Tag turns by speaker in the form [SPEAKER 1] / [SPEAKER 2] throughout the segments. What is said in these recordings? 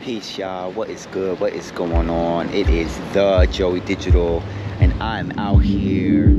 [SPEAKER 1] Peace, y'all. What is good? What is going on? It is the Joey Digital, and I'm out here.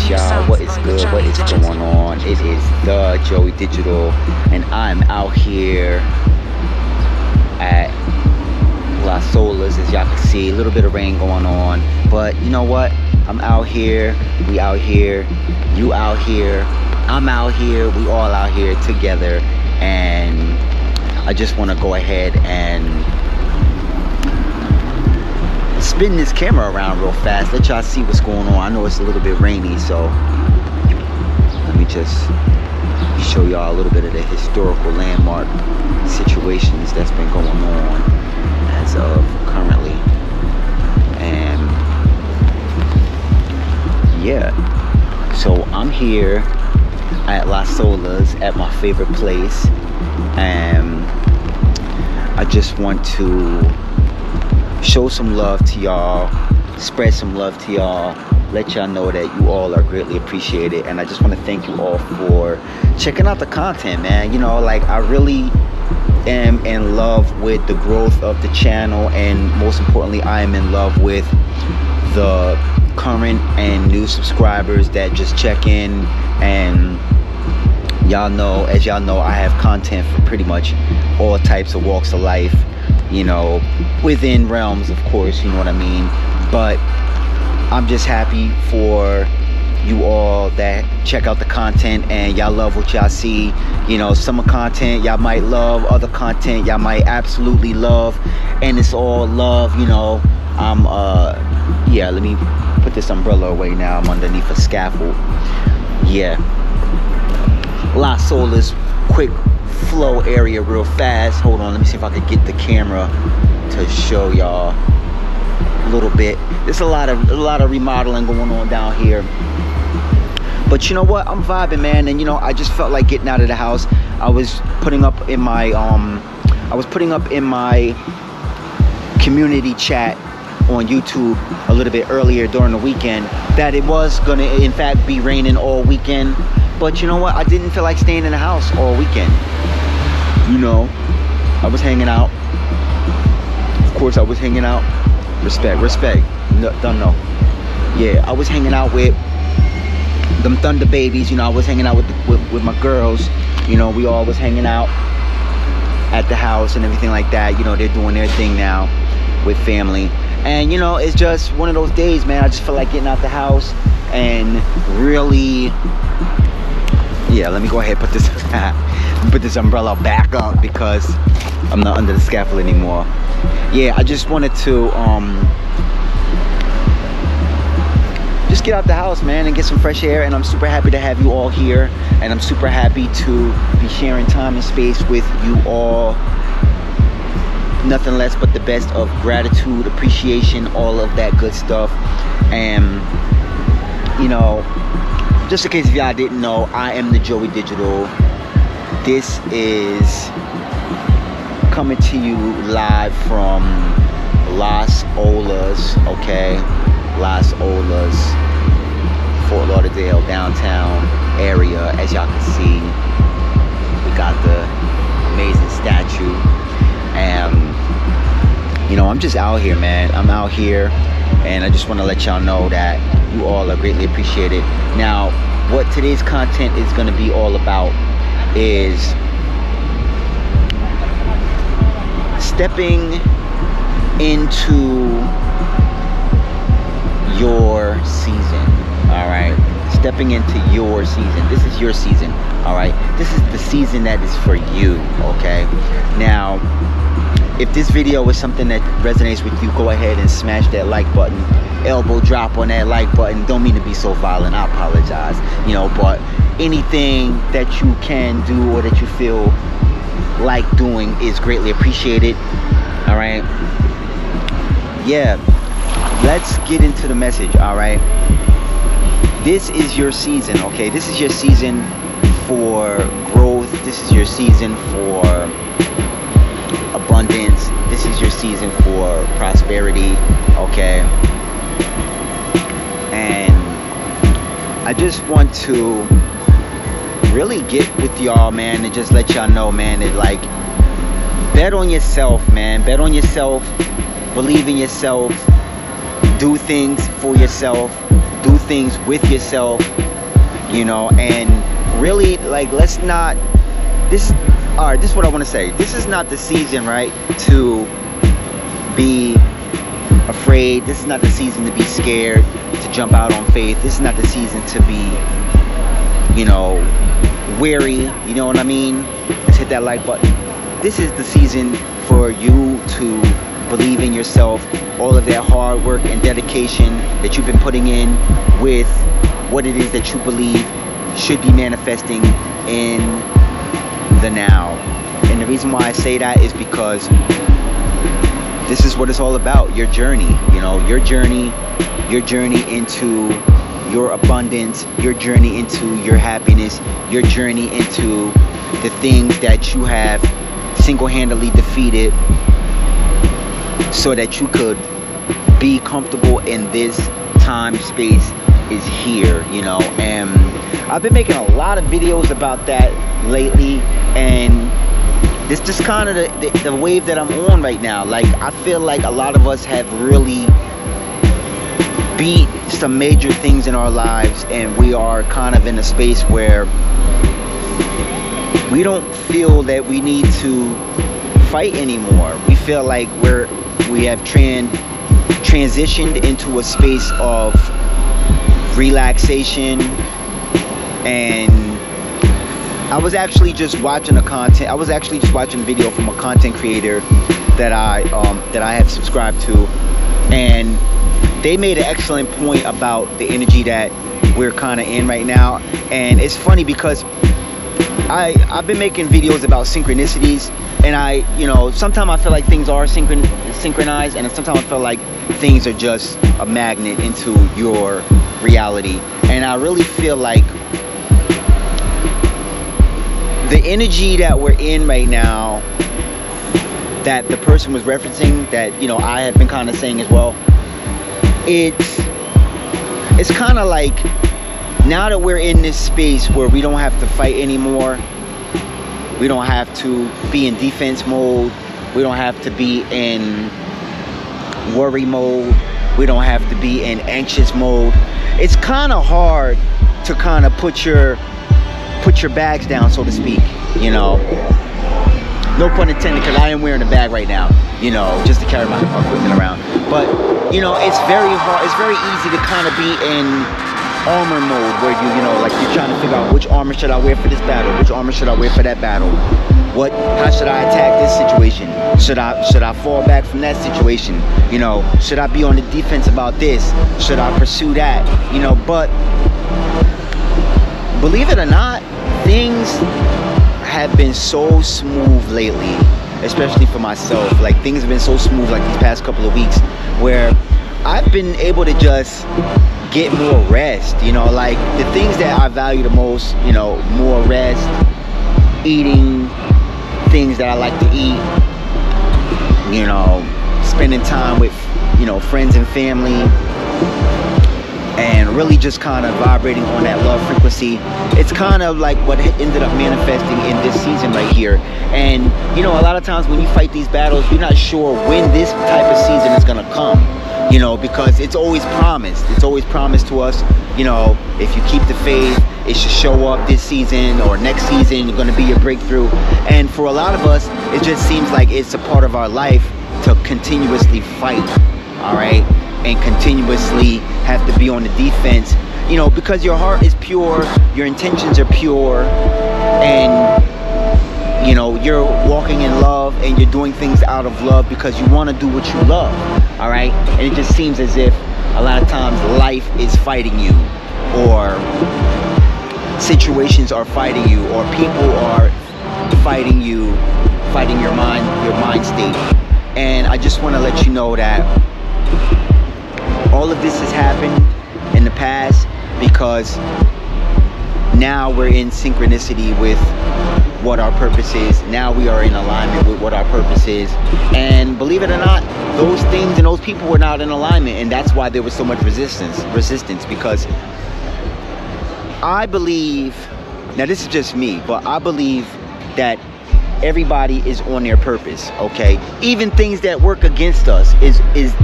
[SPEAKER 1] Y'all, what is good? What is going on? It is the Joey Digital, and I'm out here at Las Solas. As y'all can see, a little bit of rain going on, but you know what? I'm out here, we out here, you out here, I'm out here, we all out here together. And I just want to go ahead and spin this camera around real fast, let y'all see what's going on. I know it's a little bit rainy, so let me just show y'all a little bit of the historical landmark situations that's been going on as of currently. And yeah, so I'm here at Las Solas at my favorite place, and I just want to show some love to y'all, spread some love to y'all, let y'all know that you all are greatly appreciated. And I just want to thank you all for checking out the content, man. You know, like, I really am in love with the growth of the channel, and most importantly, I am in love with the current and new subscribers that just check in. And y'all know, as y'all know, I have content for pretty much all types of walks of life, you know, within realms, of course, you know what I mean. But I'm just happy for you all that check out the content and y'all love what y'all see. You know, some content y'all might love, other content y'all might absolutely love, and it's all love, you know. Yeah, let me put this umbrella away now. I'm underneath a scaffold. Yeah, Las Solas, quick flow area real fast. Hold on, let me see if I could get the camera to show y'all a little bit. There's a lot of remodeling going on down here, but you know what, I'm vibing, man. And you know, I just felt like getting out of the house. I was putting up in my community chat on YouTube a little bit earlier during the weekend that it was gonna in fact be raining all weekend. But you know what, I didn't feel like staying in the house all weekend. You know, I was hanging out. Of course I was hanging out. Respect. No, don't know. Yeah, I was hanging out with them Thunder babies. You know, I was hanging out with my girls. You know, we all was hanging out at the house and everything like that. You know, they're doing their thing now with family. And you know, it's just one of those days, man. I just feel like getting out the house and really, yeah, let me go ahead and put this umbrella back up because I'm not under the scaffold anymore. Yeah, I just wanted to just get out the house, man, and get some fresh air. And I'm super happy to have you all here, and I'm super happy to be sharing time and space with you all. Nothing less but the best of gratitude, appreciation, all of that good stuff. And you know, just in case if y'all didn't know, I am the Joey Digital. This is coming to you live from Las Olas, okay? Las Olas, Fort Lauderdale, downtown area. As y'all can see, we got the amazing statue. And you know, I'm just out here, man. I'm out here, and I just want to let y'all know that you all are greatly appreciated. Now, what today's content is going to be all about is stepping into your season. All right, stepping into your season. This is your season, all right? This is the season that is for you, okay? Now, if this video is something that resonates with you, go ahead and smash that like button. Elbow drop on that like button. Don't mean to be so violent, I apologize, you know, but anything that you can do or that you feel like doing is greatly appreciated. All right, yeah, let's get into the message. All right, this is your season, okay? This is your season for growth. This is your season for abundance. This is your season for prosperity, okay? And I just want to really get with y'all, man, and just let y'all know, man, that like, bet on yourself, man. Bet on yourself. Believe in yourself. Do things for yourself. Do things with yourself, you know, and really, like, let's not, this is what I want to say. This is not the season, right, to be afraid. This is not the season to be scared, to jump out on faith. This is not the season to be, you know, weary. You know what I mean? Let's hit that like button. This is the season for you to believe in yourself. All of that hard work and dedication that you've been putting in with what it is that you believe should be manifesting in the now. And the reason why I say that is because this is what it's all about. Your journey, you know, your journey into your abundance, your journey into your happiness, your journey into the things that you have single-handedly defeated so that you could be comfortable in this time space is here, you know. And I've been making a lot of videos about that lately, and this just kind of the wave that I'm on right now. Like, I feel like a lot of us have really beat some major things in our lives, and we are kind of in a space where we don't feel that we need to fight anymore. We feel like we have transitioned into a space of relaxation. And I was actually just watching a video from a content creator that I have subscribed to, and they made an excellent point about the energy that we're kind of in right now. And it's funny because I've been making videos about synchronicities, and you know, sometimes I feel like things are synchronized, and sometimes I feel like things are just a magnet into your reality. And I really feel like the energy that we're in right now, that the person was referencing, that, you know, I have been kind of saying as well, it's kind of like, now that we're in this space where we don't have to fight anymore, we don't have to be in defense mode, we don't have to be in worry mode, we don't have to be in anxious mode. It's kind of hard to kind of put your bags down, so to speak, you know. No pun intended, because I am wearing a bag right now, you know, just to carry my equipment around. But, you know, it's very hard, it's very easy to kind of be in armor mode, where you know, like, you're trying to figure out which armor should I wear for this battle, which armor should I wear for that battle, how should I attack this situation, should I fall back from that situation, you know, should I be on the defense about this, should I pursue that, you know. But believe it or not, things have been so smooth lately, especially for myself. Like, things have been so smooth, like, these past couple of weeks, where I've been able to just get more rest, you know, like the things that I value the most, you know, more rest, eating things that I like to eat, you know, spending time with, you know, friends and family, and really just kind of vibrating on that love frequency. It's kind of like what ended up manifesting in this season right here. And, you know, a lot of times when you fight these battles, you're not sure when this type of season is gonna come, you know, because it's always promised. It's always promised to us, you know, if you keep the faith, it should show up this season, or next season, you're gonna be your breakthrough. And for a lot of us, it just seems like it's a part of our life to continuously fight, all right? And continuously have to be on the defense you know, because your heart is pure, your intentions are pure, and you know, you're walking in love and you're doing things out of love because you want to do what you love. All right, and it just seems as if a lot of times life is fighting you, or situations are fighting you, or people are fighting you, fighting your mind state. And I just want to let you know that all of this has happened in the past because now we're in synchronicity with what our purpose is. Now we are in alignment with what our purpose is. And believe it or not, those things and those people were not in alignment, and that's why there was so much resistance, because I believe, now this is just me, but I believe that everybody is on their purpose, okay? Even things that work against us, is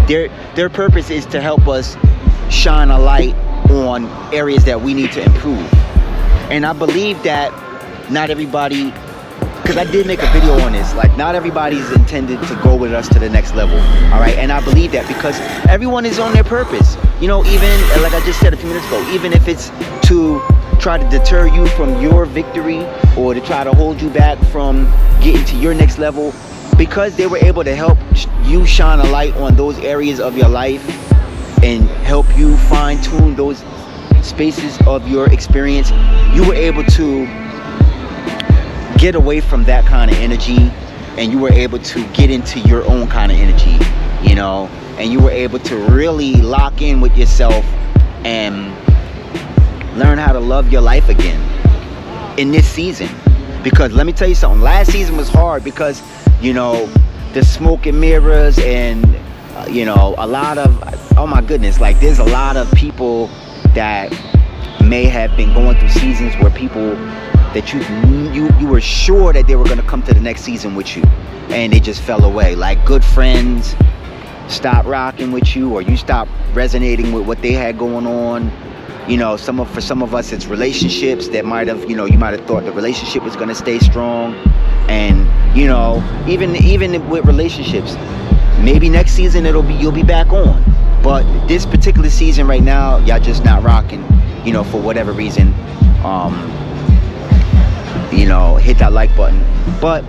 [SPEAKER 1] their purpose is to help us shine a light on areas that we need to improve. And I believe that not everybody, because I did make a video on this, like not everybody's intended to go with us to the next level, all right? And I believe that because everyone is on their purpose, you know, even like I just said a few minutes ago, even if it's to try to deter you from your victory or to try to hold you back from getting to your next level, because they were able to help you shine a light on those areas of your life and help you fine-tune those spaces of your experience, you were able to get away from that kind of energy, and you were able to get into your own kind of energy, you know, and you were able to really lock in with yourself and learn how to love your life again in this season. Because let me tell you something, last season was hard because, you know, the smoke and mirrors and you know, a lot of, oh my goodness, like there's a lot of people that may have been going through seasons where people that you were sure that they were going to come to the next season with you, and they just fell away. Like good friends stopped rocking with you, or you stopped resonating with what they had going on. You know, for some of us it's relationships that might have, you know, you might have thought the relationship was going to stay strong. And you know, even with relationships, maybe next season you'll be back on, but this particular season right now, y'all just not rocking, you know, for whatever reason. You know, hit that like button. But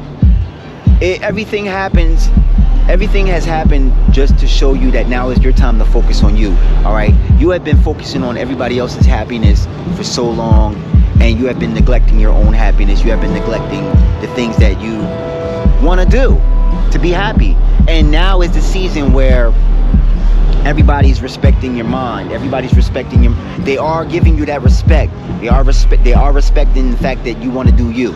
[SPEAKER 1] everything has happened just to show you that now is your time to focus on you. All right, you have been focusing on everybody else's happiness for so long, and you have been neglecting your own happiness. You have been neglecting the things that you want to do to be happy. And now is the season where everybody's respecting your mind. Everybody's respecting you. They are giving you that respect. They are respecting the fact that you want to do you.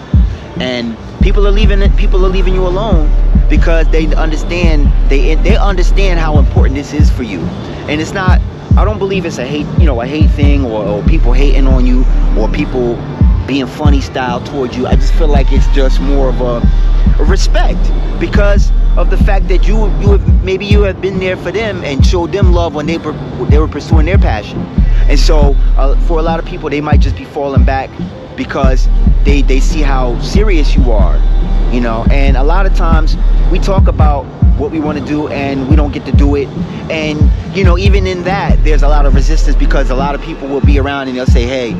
[SPEAKER 1] And people are leaving you alone because they understand how important this is for you. And it's not, I don't believe it's a hate thing, or people hating on you, or people being funny style towards you. I just feel like it's just more of a respect, because of the fact that you have been there for them and showed them love when they were pursuing their passion. And so for a lot of people, they might just be falling back because they see how serious you are, you know. And a lot of times we talk about what we want to do and we don't get to do it. And you know, even in that, there's a lot of resistance, because a lot of people will be around and they'll say, hey,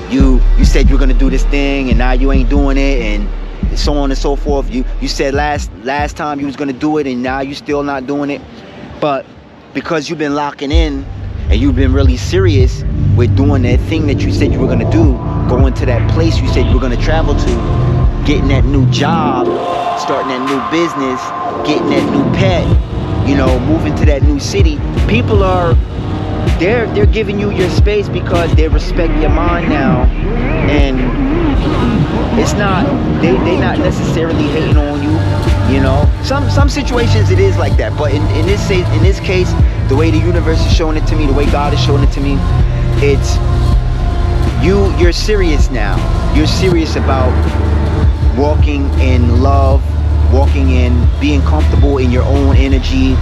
[SPEAKER 1] you said you were going to do this thing and now you ain't doing it, and so on and so forth. You said last time you was going to do it and now you still not doing it. But because you've been locking in and you've been really serious with doing that thing that you said you were going to do, going to that place you said you were going to travel to, getting that new job, starting that new business, getting that new pet, you know, moving to that new city, people are, they're giving you your space because they respect your mind now. And it's not, they not necessarily hating on you, you know. Some situations it is like that, but in this case, the way the universe is showing it to me, the way God is showing it to me, it's you're serious now. You're serious about walking in love, walking in being comfortable in your own energy.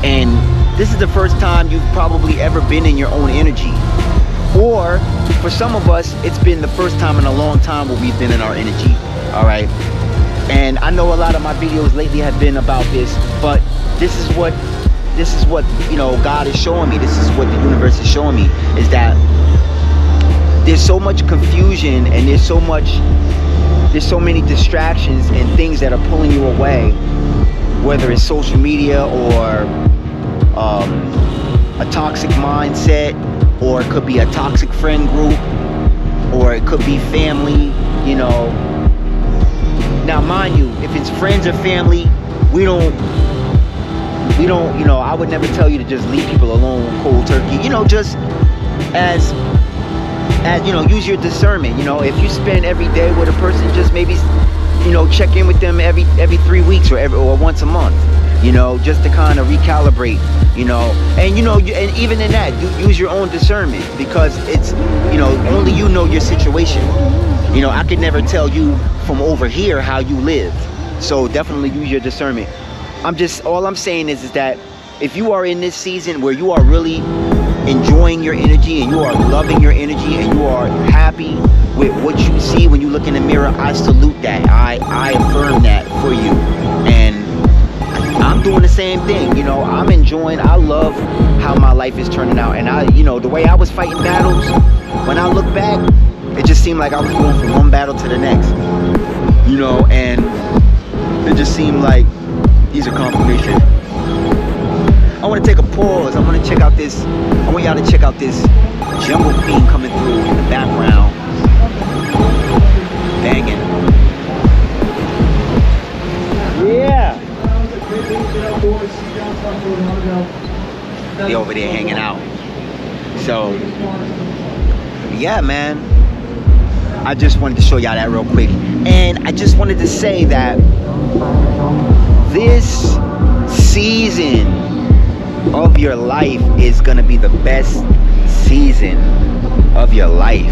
[SPEAKER 1] And this is the first time you've probably ever been in your own energy. Or for some of us, it's been the first time in a long time where we've been in our energy. All right. And I know a lot of my videos lately have been about this, but this is what, you know, God is showing me. This is what the universe is showing me, is that there's so much confusion, and there's so many distractions and things that are pulling you away, whether it's social media or a toxic mindset, or it could be a toxic friend group, or it could be family, you know. Now mind you, if it's friends or family, we don't, you know, I would never tell you to just leave people alone cold turkey, you know, just as you know, use your discernment. You know, if you spend every day with a person, just maybe, you know, check in with them every 3 weeks or once a month, you know, just to kind of recalibrate, you know. And you know, and even in that, use your own discernment, because it's, you know, only you know your situation. You know, I could never tell you from over here how you live, so definitely use your discernment. All I'm saying is that if you are in this season where you are really enjoying your energy, and you are loving your energy, and you are happy with what you see when you look in the mirror, I salute that. I affirm that for you. And I'm doing the same thing, you know. I'm enjoying, I love how my life is turning out. And you know, the way I was fighting battles, when I look back, it just seemed like I was going from one battle to the next, you know. And it just seemed like these are confirmation. I want to take a pause. I want to check out this. I want y'all to check out this jungle queen coming through in the background. Banging. Yeah. They over there hanging out. So, yeah, man. I just wanted to show y'all that real quick. And I just wanted to say that this season of your life is gonna be the best season of your life.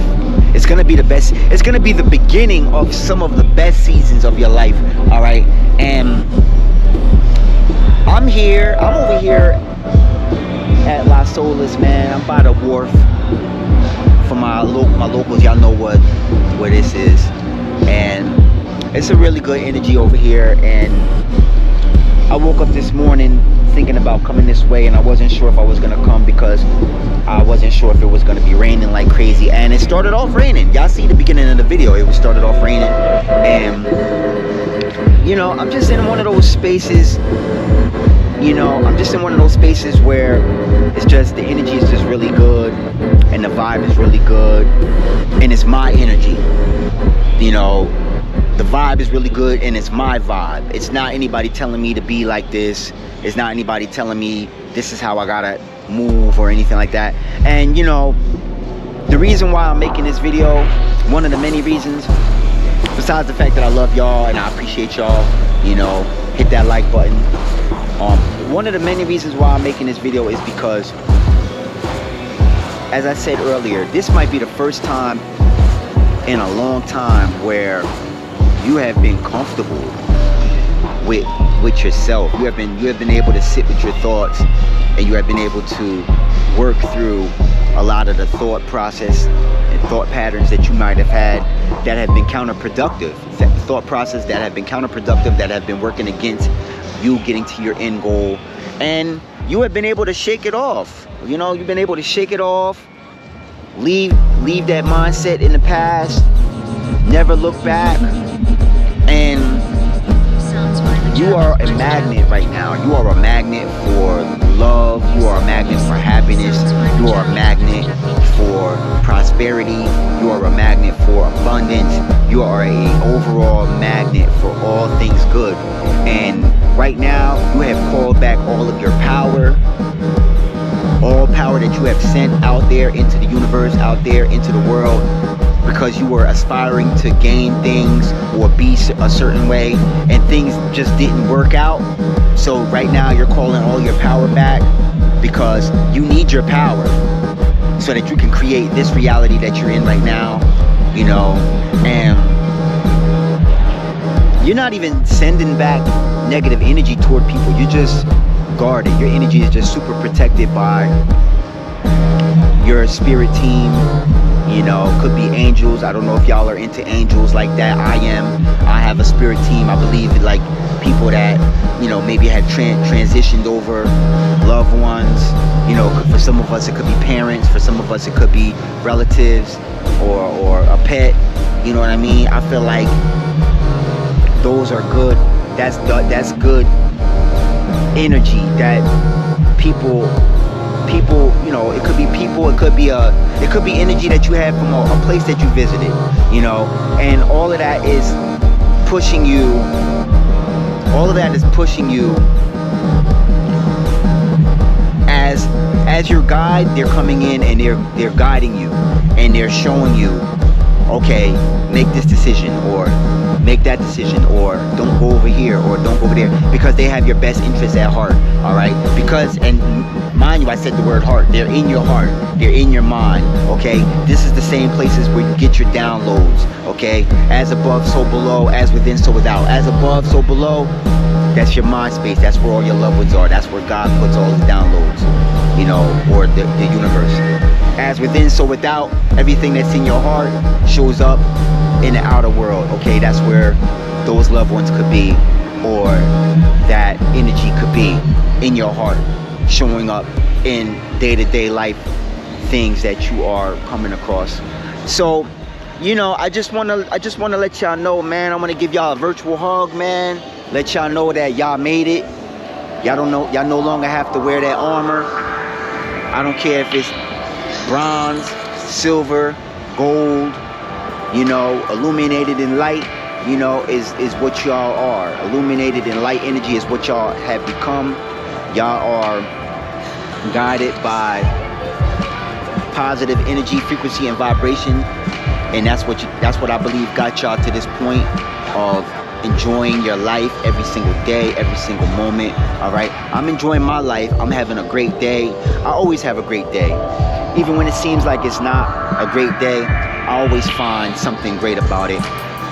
[SPEAKER 1] It's gonna be the best. It's gonna be the beginning of some of the best seasons of your life. All right, and I'm over here at Las Olas, man. I'm by the wharf. For my locals, y'all know where this is, and it's a really good energy over here. And I woke up this morning thinking about coming this way, and I wasn't sure if I was gonna come because I wasn't sure if it was gonna be raining like crazy. And it started off raining. Y'all see the beginning of the video, it was started off raining. And you know, I'm just in one of those spaces, you know, I'm just in one of those spaces where it's just, the energy is just really good, and the vibe is really good, and it's my energy, you know. The vibe is really good, and it's my vibe. It's not anybody telling me to be like this. It's not anybody telling me this is how I gotta move or anything like that. And you know, the reason why I'm making this video, one of the many reasons, besides the fact that I love y'all and I appreciate y'all, you know, hit that like button. One of the many reasons why I'm making this video is because, as I said earlier, this might be the first time in a long time where you have been comfortable with yourself. You have been able to sit with your thoughts, and you have been able to work through a lot of the thought process and thought patterns that you might have had that have been counterproductive. Thought process that have been counterproductive, that have been working against you getting to your end goal. And you have been able to shake it off. You know, you've been able to shake it off, leave that mindset in the past, never look back. And you are a magnet right now. You are a magnet for love. You are a magnet for happiness. You are a magnet for prosperity. You are a magnet for abundance. You are an overall magnet for all things good. And right now, you have called back all of your power. All power that you have sent out there into the universe, out there into the world, because you were aspiring to gain things or be a certain way, and things just didn't work out. So right now you're calling all your power back, because you need your power so that you can create this reality that you're in right now, you know. And you're not even sending back negative energy toward people. You're just guarded. Your energy is just super protected by your spirit team. You know, could be angels. I don't know if y'all are into angels like that. I am. I have a spirit team. I believe in, like, people that, you know, maybe had transitioned over, loved ones. You know, for some of us it could be parents. For some of us it could be relatives. or a pet, you know what I mean? I feel like those are good. That's good energy that people, you know, it could be people, it could be energy that you have from a place that you visited, you know, and all of that is pushing you. All of that is pushing you as your guide. They're coming in and they're guiding you, and they're showing you, okay, make this decision, or make that decision, or don't go over here, or don't go over there, because they have your best interests at heart. All right, because, and mind you, I said the word heart. They're in your heart, they're in your mind. Okay, this is the same places where you get your downloads. Okay, as above so below, as within so without. As above so below, that's your mind space. That's where all your loved ones are. That's where God puts all his downloads, you know, or the universe. As within so without, everything that's in your heart shows up in the outer world. Okay, that's where those loved ones could be, or that energy could be in your heart, showing up in day-to-day life things that you are coming across. So, you know, I just wanna let y'all know, man. I wanna give y'all a virtual hug, man. Let y'all know that y'all made it. Y'all no longer have to wear that armor. I don't care if it's bronze, silver, gold, you know, illuminated in light, you know, is what y'all are. Illuminated in light energy is what y'all have become. Y'all are guided by positive energy, frequency, and vibration, and that's what I believe got y'all to this point of enjoying your life every single day, every single moment. All right, I'm enjoying my life. I'm having a great day. I always have a great day, even when it seems like it's not a great day. I always find something great about it.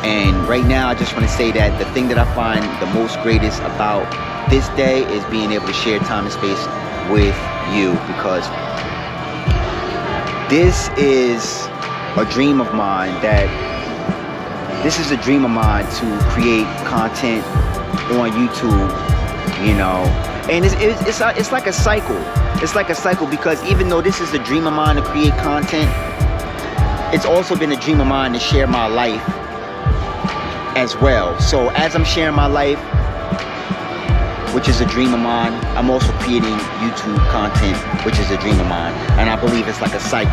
[SPEAKER 1] And right now, I just want to say that the thing that I find the most greatest about this day is being able to share time and space with you, because this is a dream of mine. This is a dream of mine to create content on YouTube, you know, and it's like a cycle. It's like a cycle, because even though this is a dream of mine to create content, it's also been a dream of mine to share my life as well. So as I'm sharing my life, which is a dream of mine, I'm also creating YouTube content, which is a dream of mine. And I believe it's like a cycle.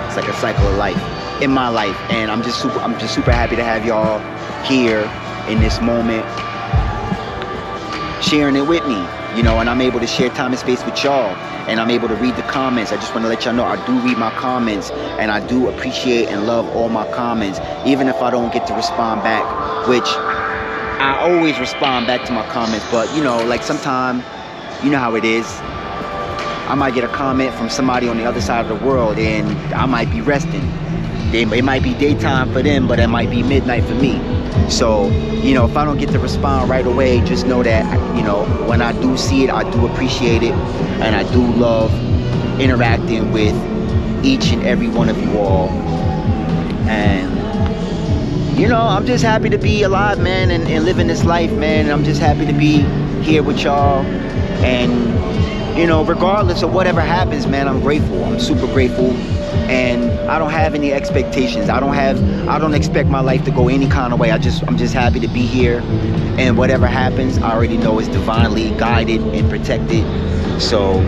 [SPEAKER 1] It's like a cycle of life in my life. And I'm just super happy to have y'all here in this moment, sharing it with me, you know, and I'm able to share time and space with y'all, and I'm able to read the comments. I just want to let y'all know I do read my comments, and I do appreciate and love all my comments, even if I don't get to respond back, which I always respond back to my comments. But you know, like sometimes, you know how it is, I might get a comment from somebody on the other side of the world, and I might be resting. It might be daytime for them, but it might be midnight for me. So, you know, if I don't get to respond right away, just know that, you know, when I do see it, I do appreciate it, and I do love interacting with each and every one of you all. And you know, I'm just happy to be alive, man, and living this life, man. And I'm just happy to be here with y'all. And you know, regardless of whatever happens, man, I'm grateful. I'm super grateful. And I don't have any expectations. I don't expect my life to go any kind of way. I'm just happy to be here, and whatever happens, I already know is divinely guided and protected. So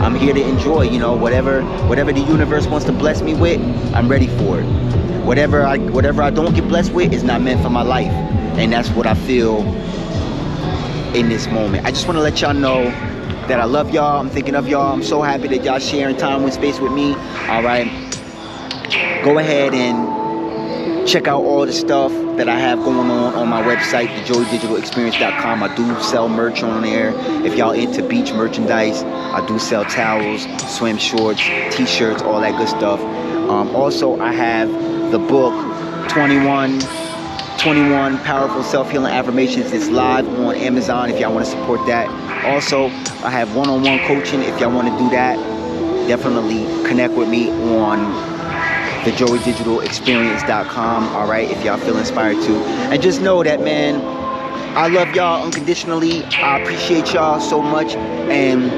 [SPEAKER 1] I'm here to enjoy, you know, whatever the universe wants to bless me with, I'm ready for it. Whatever I don't get blessed with is not meant for my life. And that's what I feel in this moment. I just want to let y'all know that I love y'all. I'm thinking of y'all. I'm so happy that y'all sharing time and space with me. All right, go ahead and check out all the stuff that I have going on my website, thejoydigitalexperience.com. I do sell merch on there. If y'all into beach merchandise, I do sell towels, swim shorts, t-shirts, all that good stuff. Also, I have the book 21 Powerful Self-Healing Affirmations. It's live on Amazon if y'all want to support that. Also, I have one-on-one coaching. If y'all want to do that, definitely connect with me on thejoydigitalexperience.com. all right, if y'all feel inspired to. And just know that, man, I love y'all unconditionally. I appreciate y'all so much, and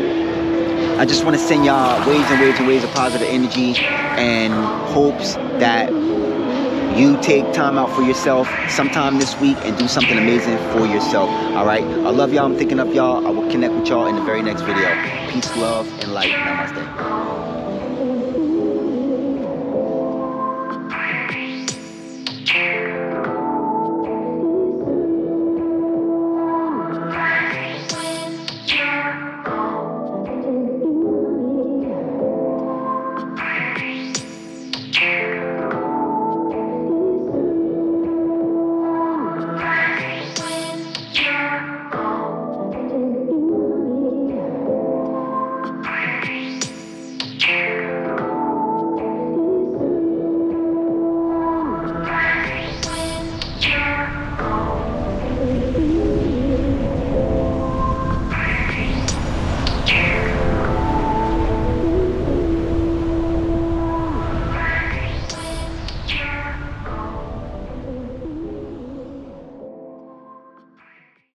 [SPEAKER 1] I just want to send y'all waves and waves and waves of positive energy and hopes that you take time out for yourself sometime this week and do something amazing for yourself. All right, I love y'all. I'm thinking of y'all. I will connect with y'all in the very next video. Peace, love, and light. Namaste.